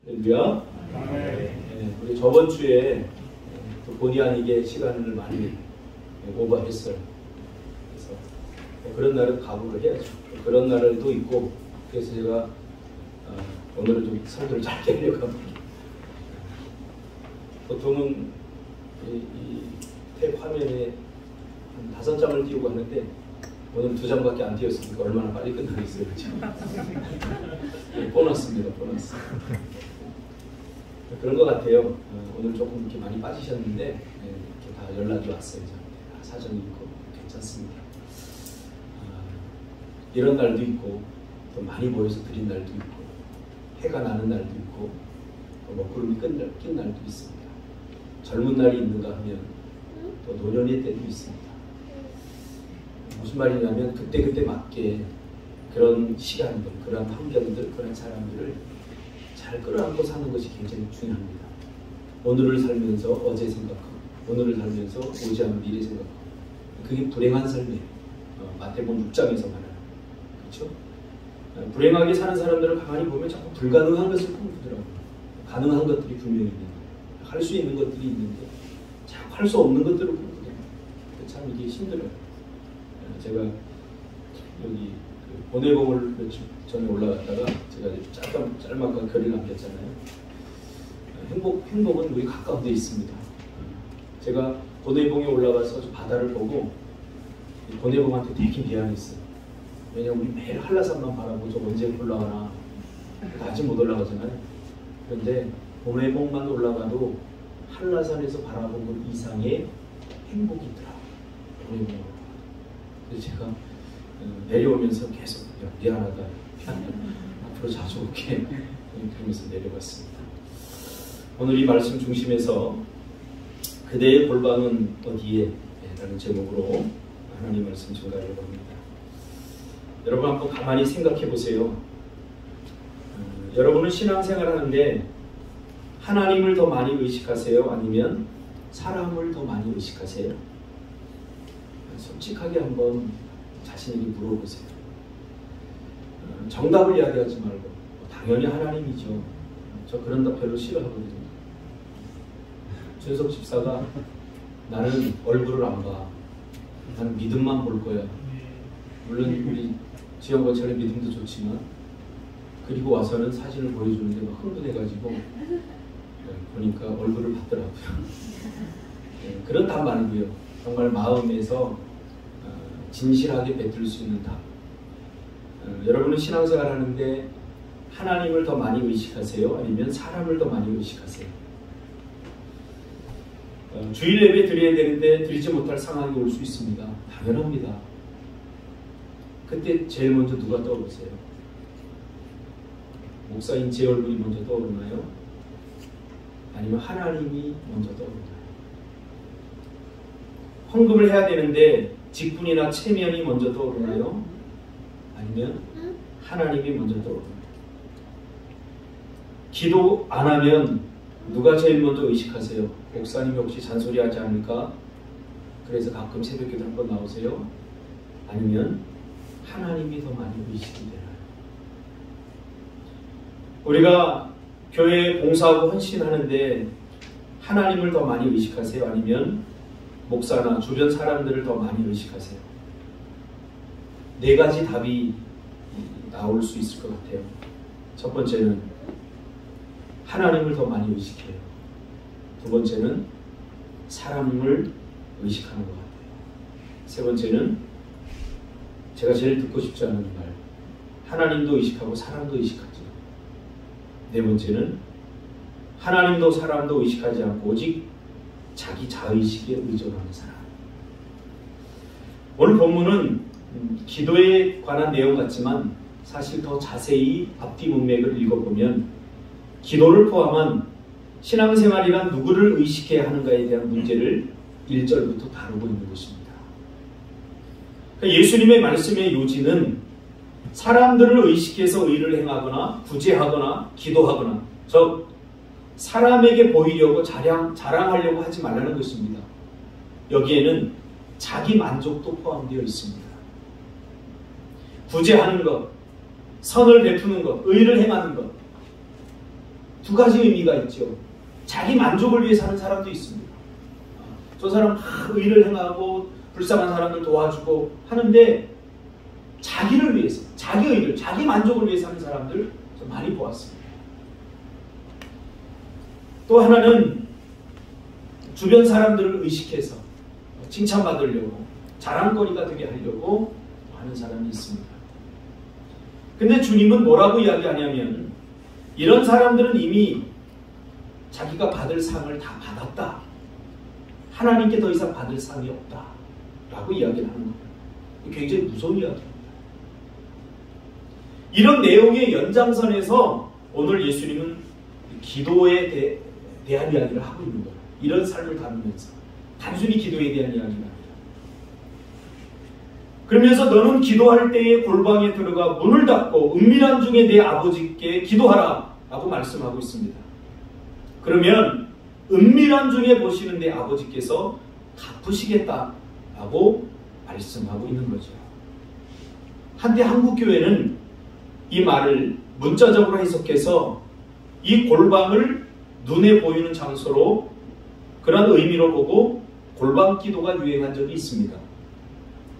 할렐루야. 네, 우리 저번 주에 또 본의 아니게 시간을 많이 오버했어요. 그래서 그런 날은 각오를 해야죠. 그런 날도 있고, 그래서 제가 오늘은 좀 설교를 짧게 하려고 합니다. 보통은 이 탭 화면에 한 5장을 띄우고 하는데 오늘 2장밖에 안 띄웠으니까 얼마나 빨리 끝나겠어요, 그렇죠? 보너스입니다, 보너스. 그런 것 같아요. 오늘 조금 이렇게 많이 빠지셨는데 이렇게 다 연락이 왔어요. 사정이 있고 괜찮습니다. 이런 날도 있고 또 많이 모여서 드린 날도 있고 해가 나는 날도 있고 또 먹구름이 낀 날도 있습니다. 젊은 날이 있는가 하면 또 노년의 때도 있습니다. 무슨 말이냐면 그때 맞게 그런 시간들, 그런 환경들, 그런 사람들을 잘 끌어안고 사는 것이 굉장히 중요합니다. 오늘을 살면서 어제 생각하고 오늘을 살면서 오지 않은 미래 생각하고 그게 불행한 삶이에요. 마태복음 6장에서 말하는 그렇죠? 불행하게 사는 사람들을 가만히 보면 자꾸 불가능한 것을 꿈꾸더라고요. 가능한 것들이 분명히 있는데 할 수 있는 것들이 있는데 자꾸 할 수 없는 것들을 꿈꾸더라고요. 참 이게 힘들어요. 제가 여기 고뇌봉을 며칠 전에 올라갔다가 제가 짤막한 글을 남겼잖아요. 행복은 우리 가까운 데 있습니다. 제가 고뇌봉에 올라가서 바다를 보고 고뇌봉한테 되게 미안했어요. 왜냐면 우리 매일 한라산만 바라보죠. 언제 올라가나. 아직 못 올라가잖아요. 그런데 고뇌봉만 올라가도 한라산에서 바라본 것 이상의 행복이 있더라고요. 그래서 제가 내려오면서 계속 미안하다. 앞으로 자주 올게. 그러면서 내려갔습니다. 오늘 이 말씀 중심에서 그대의 골방은 어디에? 라는 제목으로 하나님 말씀 전하려고 합니다. 여러분 한번 가만히 생각해 보세요. 여러분은 신앙생활 하는데 하나님을 더 많이 의식하세요? 아니면 사람을 더 많이 의식하세요? 솔직하게 한번 자신에게 물어보세요. 정답을 이야기하지 말고 당연히 하나님이죠. 저 그런 답 별로 싫어하거든요. 준석 집사가 나는 얼굴을 안 봐. 나는 믿음만 볼 거야. 물론 우리 지영과처럼 믿음도 좋지만 그리고 와서는 사진을 보여주는데 막 흥분해가지고 보니까 얼굴을 봤더라고요. 그런 답 말고요. 정말 마음에서 진실하게 뱉을 수 있는 답. 여러분은 신앙생활 하는데 하나님을 더 많이 의식하세요? 아니면 사람을 더 많이 의식하세요? 주일 예배 드려야 되는데 드리지 못할 상황이 올 수 있습니다. 당연합니다. 그때 제일 먼저 누가 떠오르세요? 목사인 제 얼굴이 먼저 떠오르나요? 아니면 하나님이 먼저 떠오르나요? 헌금을 해야 되는데 직분이나 체면이 먼저 떠오르나요? 아니면 하나님이 먼저 떠오르나요? 기도 안 하면 누가 제일 먼저 의식하세요? 목사님이 혹시 잔소리하지 않을까? 그래서 가끔 새벽기도 한번 나오세요? 아니면 하나님이 더 많이 의식이 되나요? 우리가 교회에 봉사하고 헌신하는데 하나님을 더 많이 의식하세요? 아니면 목사나 주변 사람들을 더 많이 의식하세요? 4가지 답이 나올 수 있을 것 같아요. 첫 번째는 하나님을 더 많이 의식해요. 두 번째는 사람을 의식하는 것 같아요. 세 번째는 제가 제일 듣고 싶지 않은 말, 하나님도 의식하고 사람도 의식하죠. 네 번째는 하나님도 사람도 의식하지 않고 오직 자기 자의식에 의존하는 사람. 오늘 본문은 기도에 관한 내용 같지만 사실 더 자세히 앞뒤 문맥을 읽어보면 기도를 포함한 신앙생활이란 누구를 의식해야 하는가에 대한 문제를 1절부터 다루고 있는 것입니다. 예수님의 말씀의 요지는 사람들을 의식해서 의를 행하거나 구제하거나 기도하거나 즉 사람에게 보이려고 자랑하려고 하지 말라는 것입니다. 여기에는 자기 만족도 포함되어 있습니다. 구제하는 것, 선을 베푸는 것, 의를 행하는 것 두 가지 의미가 있죠. 자기 만족을 위해 사는 사람도 있습니다. 저 사람 막 의를 행하고 불쌍한 사람들 도와주고 하는데 자기를 위해서, 자기 의를, 자기 만족을 위해 사는 사람들 좀 많이 보았습니다. 또 하나는 주변 사람들을 의식해서 칭찬받으려고 자랑거리가 되게 하려고 하는 사람이 있습니다. 근데 주님은 뭐라고 이야기하냐면 이런 사람들은 이미 자기가 받을 상을 다 받았다. 하나님께 더 이상 받을 상이 없다. 라고 이야기를 하는 겁니다. 굉장히 무서운 이야기입니다. 이런 내용의 연장선에서 오늘 예수님은 기도에 대한 이야기를 하고 있는 거예요. 이런 삶을 다루면서 단순히 기도에 대한 이야기가 아니라 그러면서 너는 기도할 때에 골방에 들어가 문을 닫고 은밀한 중에 내 아버지께 기도하라 라고 말씀하고 있습니다. 그러면 은밀한 중에 보시는 내 아버지께서 갚으시겠다 라고 말씀하고 있는 거죠. 한때 한국교회는 이 말을 문자적으로 해석해서 이 골방을 눈에 보이는 장소로 그런 의미로 보고 골방 기도가 유행한 적이 있습니다.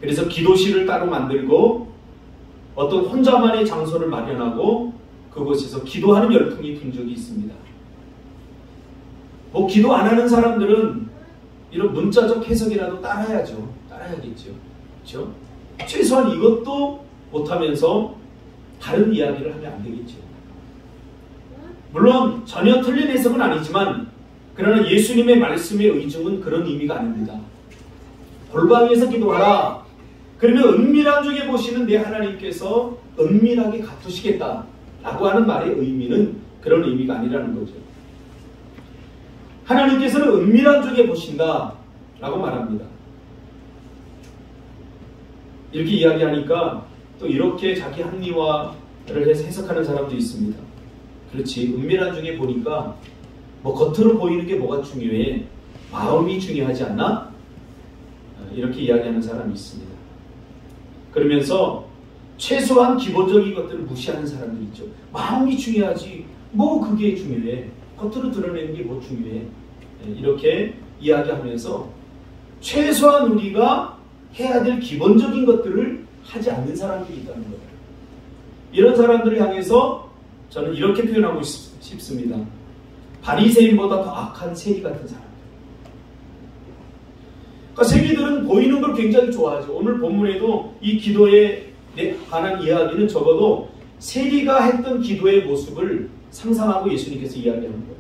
그래서 기도실을 따로 만들고 어떤 혼자만의 장소를 마련하고 그곳에서 기도하는 열풍이 분 적이 있습니다. 뭐 기도 안 하는 사람들은 이런 문자적 해석이라도 따라야죠. 따라야겠죠. 그렇죠? 최소한 이것도 못하면서 다른 이야기를 하면 안 되겠죠. 물론 전혀 틀린 해석은 아니지만 그러나 예수님의 말씀의 의중은 그런 의미가 아닙니다. 골방에서 기도하라. 그러면 은밀한 중에 보시는 내 하나님께서 은밀하게 갚으시겠다 라고 하는 말의 의미는 그런 의미가 아니라는 거죠. 하나님께서는 은밀한 중에 보신다 라고 말합니다. 이렇게 이야기하니까 또 이렇게 자기 합리화를 해서 해석하는 사람도 있습니다. 그렇지, 은밀한 중에 보니까 뭐 겉으로 보이는 게 뭐가 중요해? 마음이 중요하지 않나? 이렇게 이야기하는 사람이 있습니다. 그러면서 최소한 기본적인 것들을 무시하는 사람들 있죠. 마음이 중요하지 뭐 그게 중요해? 겉으로 드러내는 게 뭐 중요해? 이렇게 이야기하면서 최소한 우리가 해야 될 기본적인 것들을 하지 않는 사람들이 있다는 거예요. 이런 사람들을 향해서 저는 이렇게 표현하고 싶습니다. 바리새인보다 더 악한 세리 같은 사람들. 그러니까 세리들은 보이는 걸 굉장히 좋아하죠. 오늘 본문에도 이 기도에 관한 이야기는 적어도 세리가 했던 기도의 모습을 상상하고 예수님께서 이야기하는 거예요.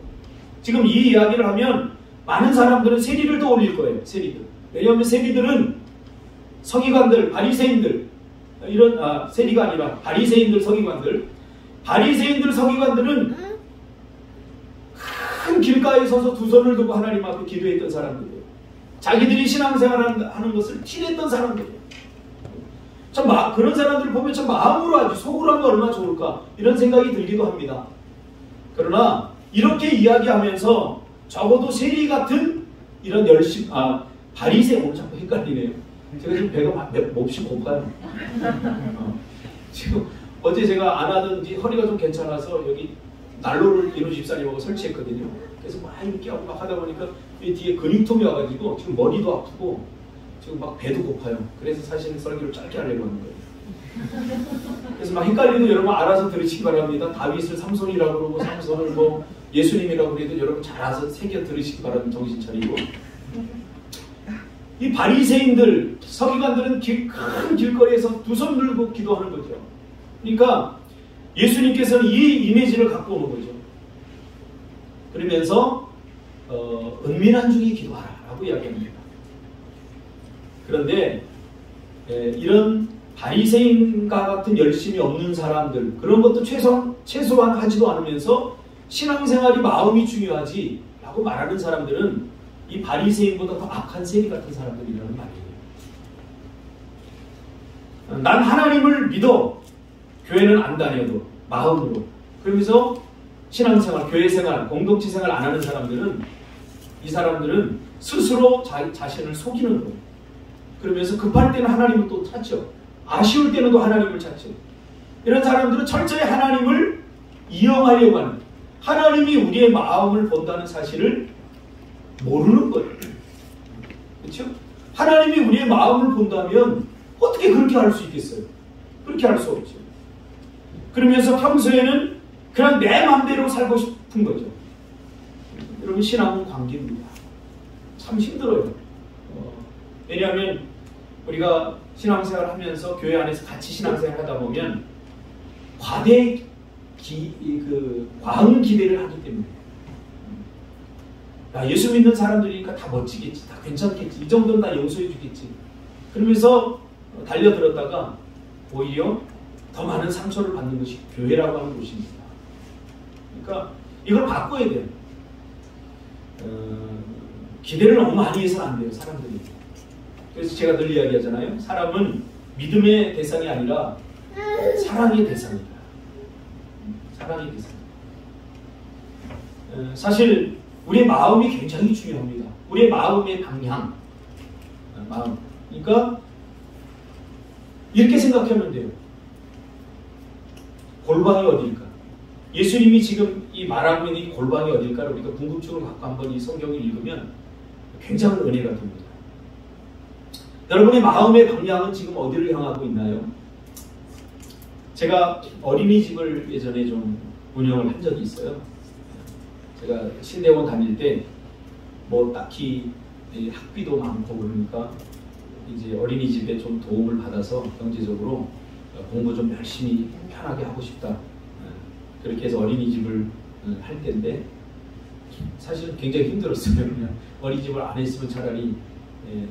지금 이 이야기를 하면 많은 사람들은 세리를 떠올릴 거예요. 세리들. 왜냐하면 세리들은 서기관들, 바리새인들 이런 세리가 아니라 바리새인들, 서기관들. 바리새인들, 서기관들은 큰 길가에 서서 두 손을 두고 하나님 앞에 기도했던 사람들이에요. 자기들이 신앙생활 하는 것을 티냈던 사람들이에요. 참 그런 사람들을 보면 참 마음으로 하지 속으로 하면 얼마나 좋을까 이런 생각이 들기도 합니다. 그러나 이렇게 이야기하면서 적어도 세리 같은 이런 바리새인, 오늘 자꾸 헷갈리네요. 제가 지금 배가 몹시 고파요. 지금 어제 제가 안 하든지 허리가 좀 괜찮아서 여기 난로를 이로 집사님하고 설치했거든요. 그래서 막 이렇게 하고 막 하다 보니까 이 뒤에 근육통이 와가지고 지금 머리도 아프고 지금 막 배도 고파요. 그래서 사실은 설교를 짧게 하려고 하는 거예요. 그래서 막 헷갈리도 여러분 알아서 들으시기 바랍니다. 다윗을 삼손이라고 그러고 삼손을 뭐 예수님이라고 그래도 여러분 잘 알아서 새겨 들으시기 바랍니다. 정신 차리고. 이 바리새인들, 서기관들은 큰 길거리에서 두 손 들고 기도하는 거죠. 그러니까 예수님께서는 이 이미지를 갖고 오는 거죠. 그러면서 은밀한 중에 기도하라 라고 이야기합니다. 그런데 이런 바리새인과 같은 열심이 없는 사람들 그런 것도 최소한 하지도 않으면서 신앙생활이 마음이 중요하지 라고 말하는 사람들은 이 바리새인보다 더 악한 세리 같은 사람들이라는 말이에요. 난 하나님을 믿어. 교회는 안 다녀도 마음으로. 그러면서 신앙생활, 교회생활, 공동체생활 안 하는 사람들은 이 사람들은 스스로 자신을 속이는 거예요. 그러면서 급할 때는 하나님을 또 찾죠. 아쉬울 때는 또 하나님을 찾죠. 이런 사람들은 철저히 하나님을 이용하려고 하는, 하나님이 우리의 마음을 본다는 사실을 모르는 거예요. 그렇죠? 하나님이 우리의 마음을 본다면 어떻게 그렇게 할 수 있겠어요? 그렇게 할 수 없죠. 그러면서 평소에는 그냥 내 마음대로 살고 싶은 거죠. 여러분, 신앙은 관계입니다. 참 힘들어요. 왜냐하면 우리가 신앙생활을 하면서 교회 안에서 같이 신앙생활을 하다 보면 과한 기대를 하기 때문에, 야, 예수 믿는 사람들이니까 다 멋지겠지, 다 괜찮겠지, 이 정도는 다 용서해 주겠지, 그러면서 달려들었다가 오히려 더 많은 상처를 받는 것이 교회라고 하는 곳입니다. 그러니까 이걸 바꿔야 돼요. 기대를 너무 많이 해서는 안 돼요, 사람들이. 그래서 제가 늘 이야기하잖아요. 사람은 믿음의 대상이 아니라 사랑의 대상이다. 사랑의 대상. 사실 우리의 마음이 굉장히 중요합니다. 우리의 마음의 방향. 마음. 그러니까 이렇게 생각하면 돼요. 골방이 어딜까? 예수님이 지금 이 말하고 있는 이 골방이 어딜까를 우리가 궁금증을 갖고 한번 이 성경을 읽으면 굉장한 은혜가 됩니다. 여러분의 마음의 방향은 지금 어디를 향하고 있나요? 제가 어린이집을 예전에 좀 운영을 한 적이 있어요. 제가 신대원 다닐 때 뭐 딱히 학비도 많고 그러니까 이제 어린이집에 좀 도움을 받아서 경제적으로 공부 좀 열심히 편하게 하고 싶다. 그렇게 해서 어린이집을 할 때인데 사실은 굉장히 힘들었어요. 그냥 어린이집을 안 했으면 차라리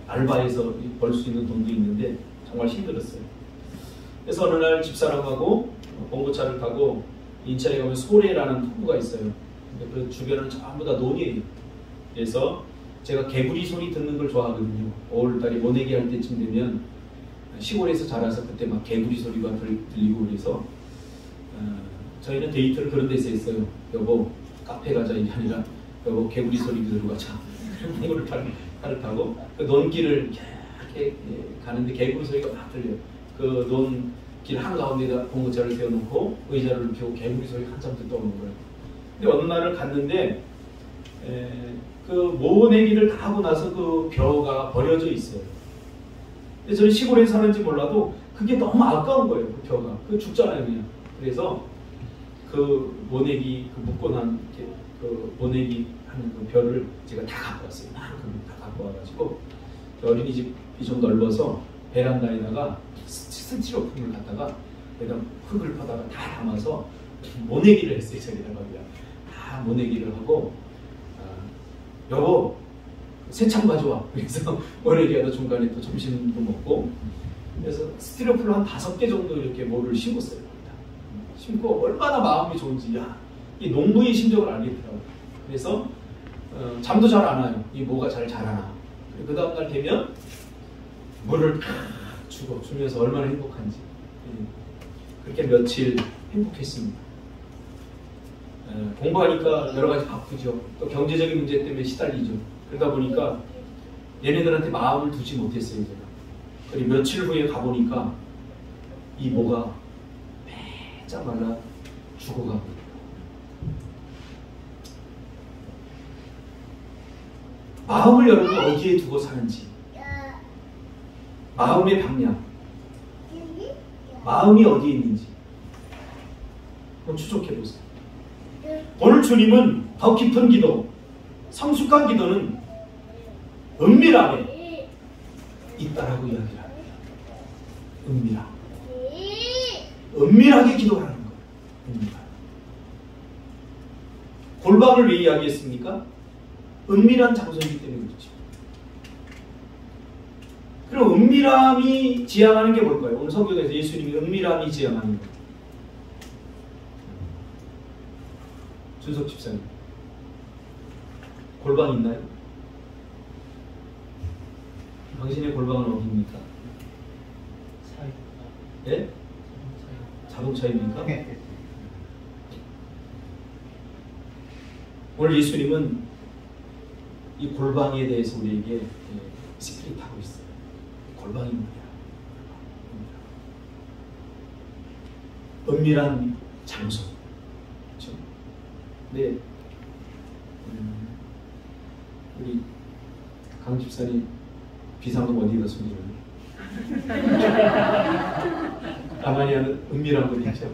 알바해서 벌 수 있는 돈도 있는데 정말 힘들었어요. 그래서 어느 날 집사람하고 봉고차를 타고 인천에 가면 소래라는 토구가 있어요. 그 주변은 전부 다 논이에요. 그래서 제가 개구리 소리 듣는 걸 좋아하거든요. 5월달에 모내기 할 때쯤 되면 시골에서 자라서 그때 막 개구리 소리가 들리고 그래서 저희는 데이트를 그런 데서 했어요. 여보 카페 가자 이게 아니라 여보 개구리 소리 들으러 가자. 그걸 차를 타고 그 논길을 이렇게 가는데 개구리 소리가 막 들려요. 그 논길 한가운데다 봉고차를 세워놓고 의자를 펴고 개구리 소리 한참 듣다 오는 거예요. 근데 어느 날을 갔는데 그 모내기를 다 하고 나서 그 벼가 버려져 있어요. 근데 저는 시골에 사는지 몰라도 그게 너무 아까운 거예요. 그 벼가. 그 죽잖아요 그냥. 그래서 그 모내기 그 묶어놓은 그 모내기 하는 그 벼를 제가 다 갖고 왔어요. 다 갖고 와가지고 어린이집이 좀 넓어서 베란다에다가 스티로폼을 갖다가 여기다 흙을 퍼다가 다 담아서 모내기를 했어요. 저기다가 그냥 다 모내기를 하고 여보 새참 가져와. 그래서 모내기하다 중간에 또 점심도 먹고 그래서 스티로폼을 한 5개 정도 이렇게 모를 심었어요. 심고 얼마나 마음이 좋은지 이 농부의 심정을 알겠더라고요. 그래서 잠도 잘 안 와요. 이 모가 잘 자라나. 그 다음날 되면 물을 다 주면서 얼마나 행복한지. 그렇게 며칠 행복했습니다. 공부하니까 여러 가지 바쁘죠. 또 경제적인 문제 때문에 시달리죠. 그러다 보니까 얘네들한테 마음을 두지 못했어요. 제가. 그리고 며칠 후에 가보니까 이 모가 빼짝 말라 죽어가고 마음을 여러분 어디에 두고 사는지 마음의 방향 마음이 어디에 있는지 한번 추적해보세요. 오늘 주님은 더 깊은 기도 성숙한 기도는 은밀함에 있다라고 이야기를 합니다. 은밀하게 기도하는 거예요. 골방을 왜 이야기했습니까? 은밀한 장소이기 때문에 그렇죠. 그럼 은밀함이 지향하는 게 뭘까요? 오늘 성경에서 예수님이 은밀함이 지향하는 거예요. 준석 집사님, 골방 있나요? 당신의 골방은 어디입니까? 예? 자동차입니까? 네. 오늘 예수님은 이 골방에 대해서 우리에게 스피릿하고 있어요. 골방이 뭐냐? 은밀한 장소. 그렇죠? 네, 우리 강 집사님 비상금 어디다 숨기는? 가만히 하는 은밀한 분 있죠.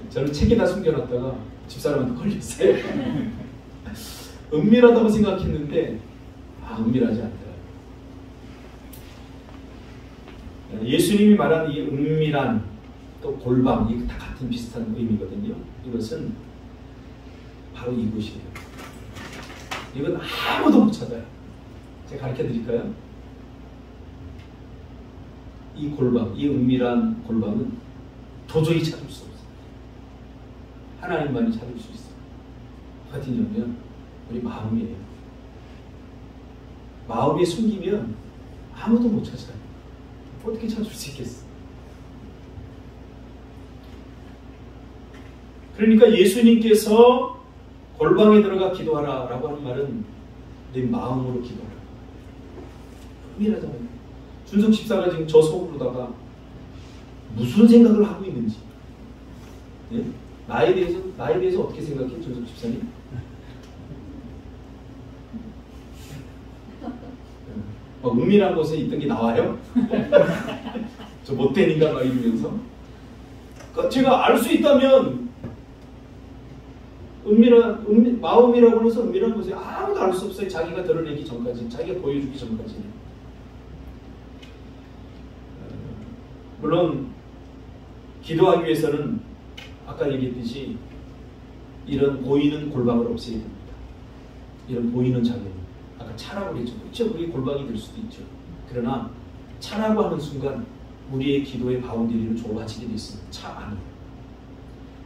저는 책에다 숨겨놨다가 집사람한테 걸렸어요. 은밀하다고 생각했는데 은밀하지 않더라고요. 예수님이 말한 이 은밀한 또 골방, 이 다 같은 비슷한 의미거든요. 이것은 바로 이것이에요. 이건 아무도 못 찾아요. 제가 가르쳐 드릴까요? 이 골방, 이 은밀한 골방은 도저히 찾을 수 없어요. 하나님만이 찾을 수 있어요. 어디냐면 우리 마음이에요. 마음에 숨기면 아무도 못 찾아요. 어떻게 찾을 수 있겠어? 그러니까 예수님께서 골방에 들어가 기도하라 라고 하는 말은 내 마음으로 기도하라. 은밀하잖아요. 준석 집사가 지금 저 속으로다가 무슨 생각을 하고 있는지, 네? 나에 대해서 어떻게 생각해, 준석 집사님? 막 은밀한 곳에 있던 게 나와요? 저 못되니까 막 이러면서. 그러니까 제가 알 수 있다면 마음이라고 해서 은밀한 곳에 아무도 알 수 없어요. 자기가 드러내기 전까지, 자기가 보여주기 전까지는. 물론 기도하기 위해서는 아까 얘기했듯이 이런 보이는 골방을 없애야 됩니다. 이런 보이는 장애. 아까 차라고 그랬죠. 그렇죠. 우리 골방이 될 수도 있죠. 그러나 차라고 하는 순간 우리의 기도의 바운더리를 좁아지게 돼 있습니다. 차 안에.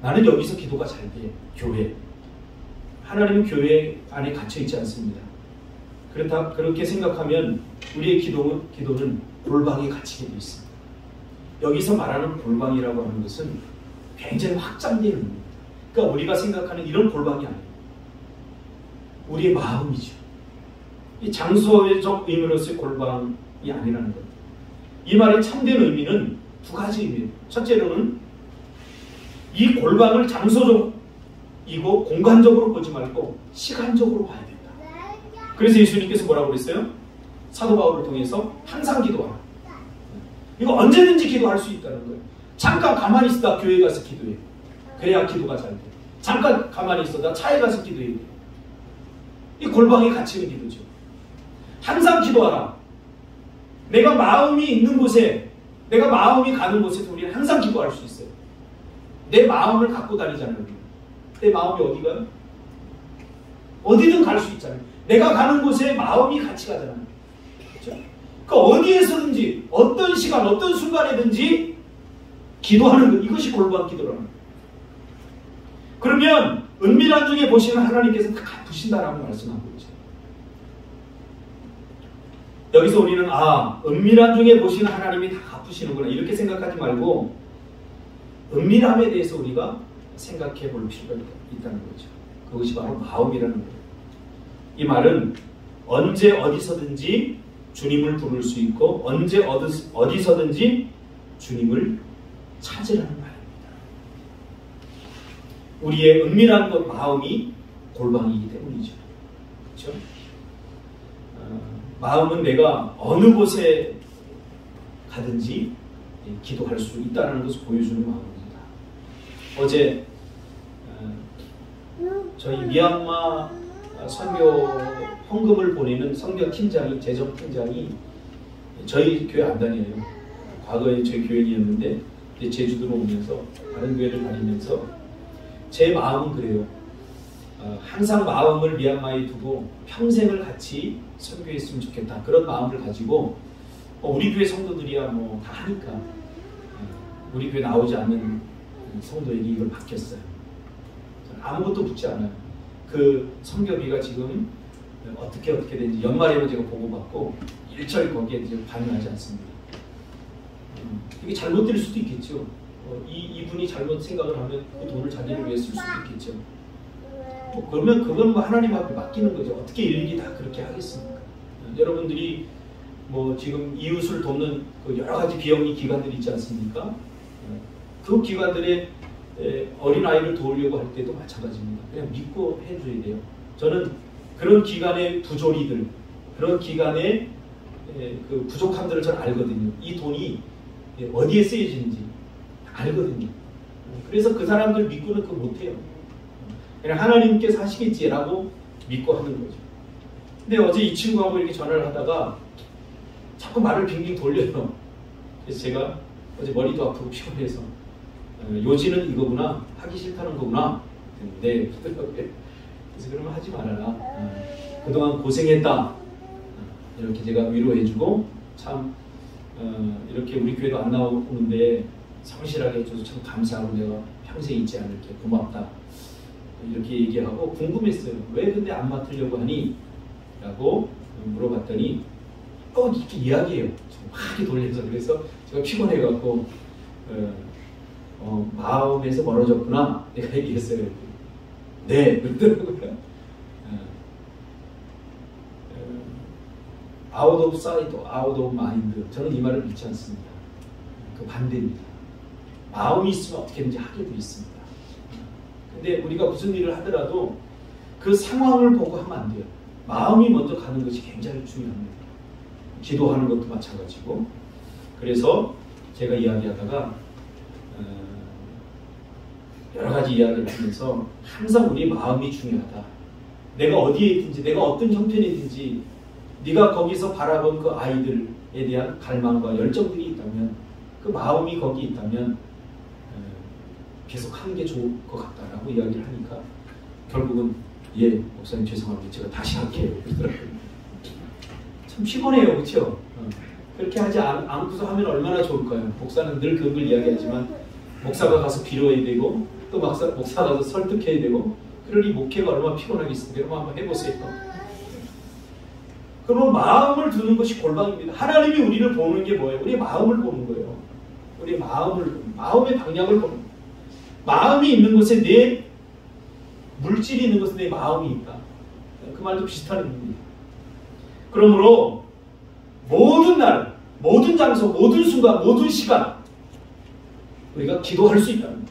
나는 여기서 기도가 잘 돼. 교회. 하나님은 교회 안에 갇혀 있지 않습니다. 그렇게 생각하면 우리의 기도는 골방에 갇히게 돼 있습니다. 여기서 말하는 골방이라고 하는 것은 굉장히 확장된 의미입니다. 그러니까 우리가 생각하는 이런 골방이 아니에요. 우리의 마음이죠. 이 장소적 의미로서의 골방이 아니라는 것. 이 말의 참된 의미는 두 가지 의미예요. 첫째로는 이 골방을 장소적이고 공간적으로 보지 말고 시간적으로 봐야 된다. 그래서 예수님께서 뭐라고 그랬어요? 사도 바울을 통해서 항상 기도하라. 이거 언제든지 기도할 수 있다는 거예요. 잠깐 가만히 있어다 교회 가서 기도해. 그래야 기도가 잘 돼. 잠깐 가만히 있어다 차에 가서 기도해야 돼. 이 골방에 갇히는 기도죠. 항상 기도하라. 내가 마음이 있는 곳에, 내가 마음이 가는 곳에서 우리는 항상 기도할 수 있어요. 내 마음을 갖고 다니잖아요. 내 마음이 어디 가요? 어디든 갈 수 있잖아요. 내가 가는 곳에 마음이 같이 가잖아요. 그렇죠? 그 어디에서든지 어떤 시간 어떤 순간에든지 기도하는 것, 이것이 골방 기도라는 거예요. 그러면 은밀한 중에 보시는 하나님께서 다 갚으신다라고 말씀하고 있죠. 여기서 우리는 은밀한 중에 보시는 하나님이 다 갚으시는구나 이렇게 생각하지 말고 은밀함에 대해서 우리가 생각해 볼 필요가 있다는 거죠. 그것이 바로 마음이라는 거예요. 이 말은 언제 어디서든지 주님을 부를 수 있고 언제 어디서든지 주님을 찾으라는 말입니다. 우리의 은밀한 것 마음이 골방이기 때문이죠. 그렇죠? 마음은 내가 어느 곳에 가든지 기도할 수 있다는 것을 보여주는 마음입니다. 어제 저희 미얀마 선교 헌금을 보내는 선교팀장이, 재정팀장이 저희 교회 안 다녀요. 과거에 저희 교인이었는데 이제 제주도로 오면서 다른 교회를 다니면서 제 마음은 그래요. 항상 마음을 미얀마에 두고 평생을 같이 선교했으면 좋겠다. 그런 마음을 가지고 우리 교회 성도들이야 뭐 다 하니까 우리 교회 나오지 않는 성도에게 이걸 맡겼어요. 아무것도 묻지 않아요. 그 선교비가 지금 어떻게 되는지 연말에는 제가 보고받고 일절 거기에 이제 반응하지 않습니다. 이게 잘못될 수도 있겠죠. 이분이 잘못 생각을 하면 그 돈을 자기를 위해 쓸 수도 있겠죠. 그러면 그건 뭐 하나님 앞에 맡기는 거죠. 어떻게 일일이 다 그렇게 하겠습니까? 여러분들이 뭐 지금 이웃을 돕는 그 여러 가지 비영리 기관들이 있지 않습니까? 그 기관들의 어린아이를 도우려고 할 때도 마찬가지입니다. 그냥 믿고 해줘야 돼요. 저는 그런 기간의 부조리들, 그런 기간의 그 부족함들을 잘 알거든요. 이 돈이 어디에 쓰여지는지 알거든요. 그래서 그 사람들 믿고는 그거 못해요. 그냥 하나님께서 하시겠지라고 믿고 하는 거죠. 근데 어제 이 친구하고 이렇게 전화를 하다가 자꾸 말을 빙빙 돌려요. 그래서 제가 어제 머리도 아프고 피곤해서 요지는 이거구나, 하기 싫다는 거구나. 네, 그래서 그러면 하지 말아라. 그동안 고생했다. 이렇게 제가 위로해주고 참 이렇게 우리 교회도 안 나오는데 성실하게 해줘서 참 감사하고 내가 평생 잊지 않을게, 고맙다. 이렇게 얘기하고 궁금했어요. 왜 근데 안 맡으려고 하니? 라고 물어봤더니 이렇게 이야기해요. 막 돌려서. 그래서 제가 피곤해갖고 마음에서 멀어졌구나 내가 얘기했어요. 네, 그러더라고요. out of sight, out of mind. 저는 이 말을 믿지 않습니다. 그 반대입니다. 마음이 있으면 어떻게든지 하게 돼 있습니다. 근데 우리가 무슨 일을 하더라도 그 상황을 보고 하면 안 돼요. 마음이 먼저 가는 것이 굉장히 중요합니다. 기도하는 것도 마찬가지고. 그래서 제가 이야기하다가 여러 가지 이야기를 하면서 항상 우리 마음이 중요하다. 내가 어디에 있든지, 내가 어떤 형편에 있든지 네가 거기서 바라본 그 아이들에 대한 갈망과 열정들이 있다면, 그 마음이 거기 있다면 계속 하는 게 좋을 것 같다라고 이야기를 하니까 결국은 예, 목사님 죄송합니다. 제가 다시 할게요. 그러더라고요. 참 피곤해요. 그렇죠? 그렇게 하지 않고서 하면 얼마나 좋을까요? 목사는 늘 그걸 이야기하지만 목사가 가서 빌어야 되고 또 목사가 가서 설득해야 되고, 그러니 목회가 얼마나 피곤하겠습니까? 여러분 한번 해보세요. 그러면 마음을 두는 것이 골방입니다. 하나님이 우리를 보는 게 뭐예요? 우리의 마음을 보는 거예요. 우리의 마음의 방향을 보는 거예요. 마음이 있는 곳에 내 물질이 있는 곳에 내 마음이 있다. 그 말도 비슷한 의미입니다. 그러므로 모든 날, 모든 장소, 모든 순간, 모든 시간 우리가 기도할 수 있다는 거예요.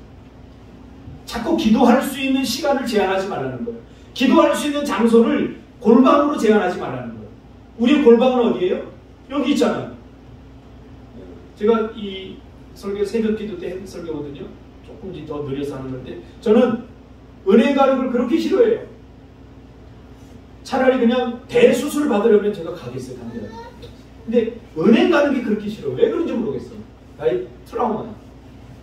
자꾸 기도할 수 있는 시간을 제한하지 말라는 거예요. 기도할 수 있는 장소를 골방으로 제한하지 말라는 거예요. 우리의 골방은 어디예요? 여기 있잖아요. 제가 이 설교 새벽 기도 때 했던 설교거든요. 조금 더 느려서 하는 건데 저는 은행 가는 걸 그렇게 싫어해요. 차라리 그냥 대수술 받으려면 제가 가겠어요. 당장. 근데 은행 가는 게 그렇게 싫어요. 왜 그런지 모르겠어요. 나의 트라우마야.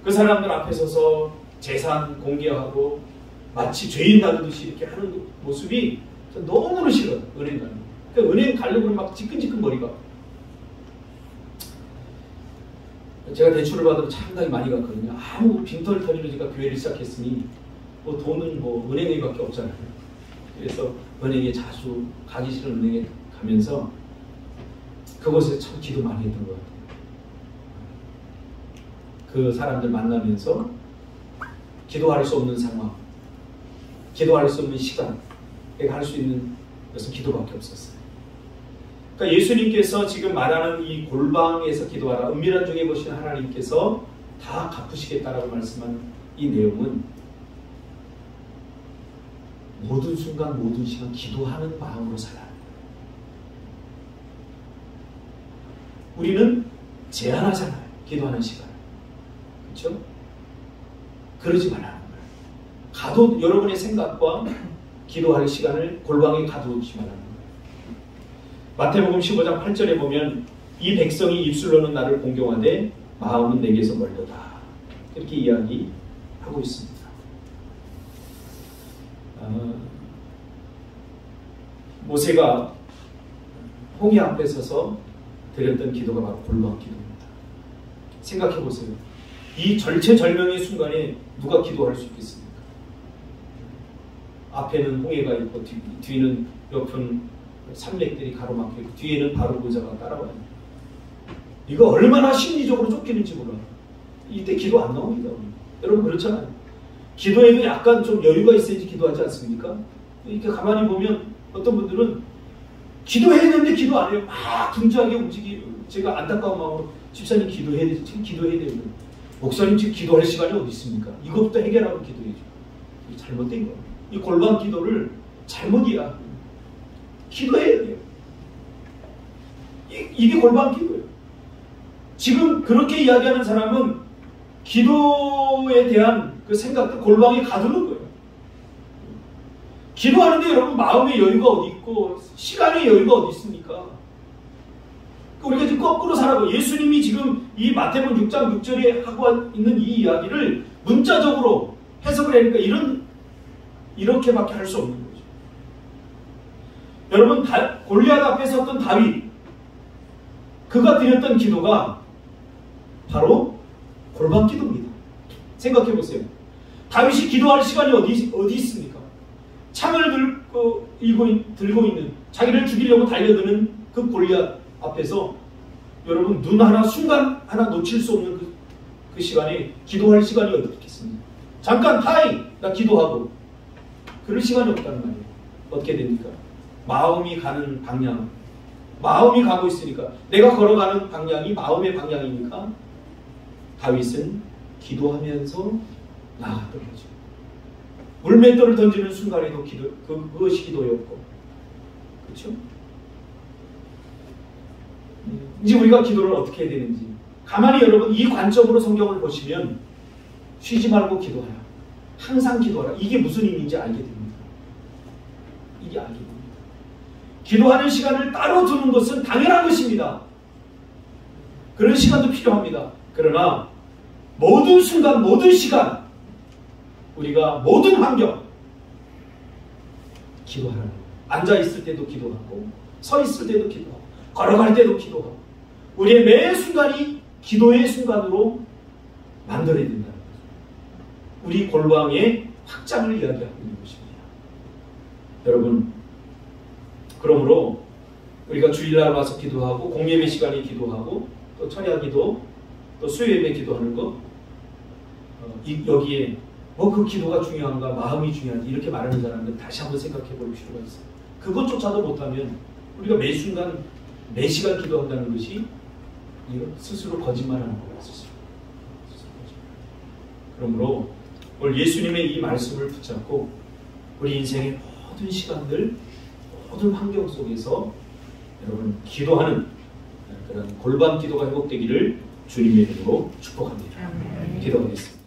그 사람들 앞에 서서 재산 공개하고 마치 죄인 다루듯이 이렇게 하는 모습이 전 너무너무 싫어요. 은행 가는 거. 그러니까 은행 가려고 그러면 막 지끈지끈 머리가. 제가 대출을 받으면 상당히 많이 갔거든요. 아무 빈털터리로 제가 교회를 시작했으니 뭐 돈은 뭐 은행에밖에 없잖아요. 그래서 은행에 자주 가기 싫은 은행에 가면서 그곳에 참 기도 많이 했던 것 같아요. 그 사람들 만나면서 기도할 수 없는 상황, 기도할 수 없는 시간, 내가 할 수 있는 것은 기도밖에 없었어요. 그러니까 예수님께서 지금 말하는 이 골방에서 기도하라, 은밀한 중에 보시는 하나님께서 다 갚으시겠다라고 말씀한 이 내용은 모든 순간 모든 시간 기도하는 마음으로 살아야 합니다. 우리는 제한하잖아요. 기도하는 시간을. 그렇죠? 그러지 말라는 거예요. 여러분의 생각과 기도할 시간을 골방에 가두지 말라는 거예요. 마태복음 15장 8절에 보면 이 백성이 입술로는 나를 공경하되 마음은 내게서 멀도다. 이렇게 이야기하고 있습니다. 모세가 홍해 앞에 서서 드렸던 기도가 바로 골방 기도입니다. 생각해 보세요. 이 절체절명의 순간에 누가 기도할 수 있겠습니까? 앞에는 홍해가 있고 뒤는 옆은 산맥들이 가로막혀 있고 뒤에는 바로 보자가 따라와요. 이거 얼마나 심리적으로 쫓기는지 몰라요. 이때 기도 안 나옵니다. 여러분 그렇잖아요. 기도에도 약간 좀 여유가 있어야지 기도하지 않습니까? 이렇게 가만히 보면 어떤 분들은 기도해야 되는데 기도 안 해요. 막 분주하게 움직이고 제가 안타까운 마음으로 집사님 기도해야 되지. 지금 기도해야 되는데 목사님 지금 기도할 시간이 어디 있습니까? 이것부터 해결하고 기도해줘. 이게 잘못된 거예요. 이 골방 기도를 잘못 이해하고 기도해야 돼요. 이게 골방 기도예요. 지금 그렇게 이야기하는 사람은 기도에 대한 그 생각도 골방에 가두는 거예요. 기도하는데 여러분 마음의 여유가 어디 있고 시간의 여유가 어디 있습니까? 우리가 지금 거꾸로 살아가고 예수님이 지금 이 마태복음 6장 6절에 하고 있는 이 이야기를 문자적으로 해석을 하니까 이렇게밖에 할 수 없는 거죠. 여러분 골리앗 앞에 섰던 다윗, 그가 드렸던 기도가 바로 골방 기도입니다. 생각해 보세요. 다윗이 기도할 시간이 어디 있습니까? 창을 들고 있는, 자기를 죽이려고 달려드는 그 골리앗 앞에서 여러분 눈 하나 순간 하나 놓칠 수 없는 그 시간에 기도할 시간이 어디 있겠습니까? 잠깐 하이 나 기도하고 그럴 시간이 없다는 말이에요. 어떻게 됩니까? 마음이 가는 방향, 마음이 가고 있으니까 내가 걸어가는 방향이 마음의 방향이니까 다윗은 기도하면서 나아갔던 거죠. 물맷돌을 던지는 순간에도 그것이 기도였고, 그렇죠? 이제 우리가 기도를 어떻게 해야 되는지 가만히 여러분 이 관점으로 성경을 보시면 쉬지 말고 기도하라, 항상 기도하라, 이게 무슨 의미인지 알게 됩니다. 이게 알게 됩니다. 기도하는 시간을 따로 두는 것은 당연한 것입니다. 그런 시간도 필요합니다. 그러나 모든 순간 모든 시간 우리가 모든 환경 기도하라. 앉아있을 때도 기도하고 서 있을 때도 기도하고 걸어갈 때도 기도하고 우리의 매 순간이 기도의 순간으로 만들어야 된다는 거죠. 우리 골방의 확장을 이야기하고 있는 것입니다. 여러분, 그러므로 우리가 주일날 와서 기도하고 공예배 시간에 기도하고 또 철야 기도 또 수요예배 기도하는 거 여기에 그 기도가 중요한가 마음이 중요한지 이렇게 말하는 사람들 다시 한번 생각해 볼 필요가 있어요. 그것조차도 못하면 우리가 매 순간 매 시간 기도한다는 것이 스스로 거짓말하는 거예요. 스스로 거짓말. 그러므로 오늘 예수님의 이 말씀을 붙잡고 우리 인생의 모든 시간들 모든 환경 속에서 여러분 기도하는 그런 골방 기도가 회복되기를 주님의 이름으로 축복합니다. 기도하겠습니다.